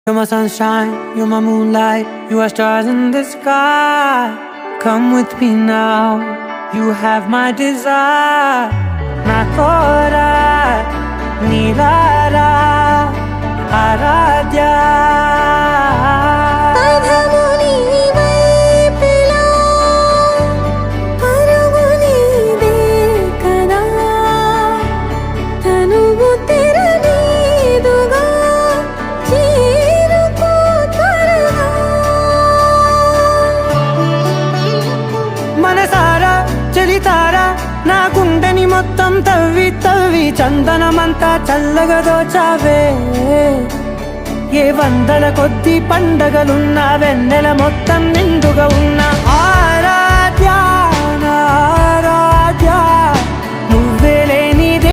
You're my sunshine, you're my moonlight, you are stars in the sky. Come with me now, you have my desire. Na kora nilara aradya. మనసారా చలితారా నా గుండెని మొత్తం తవ్వి తవ్వి చందనమంతా చల్లగా దోచావే. ఏ వందల కొద్ది పండగలున్నా వెన్నెల మొత్తం నిండుగా ఉన్నా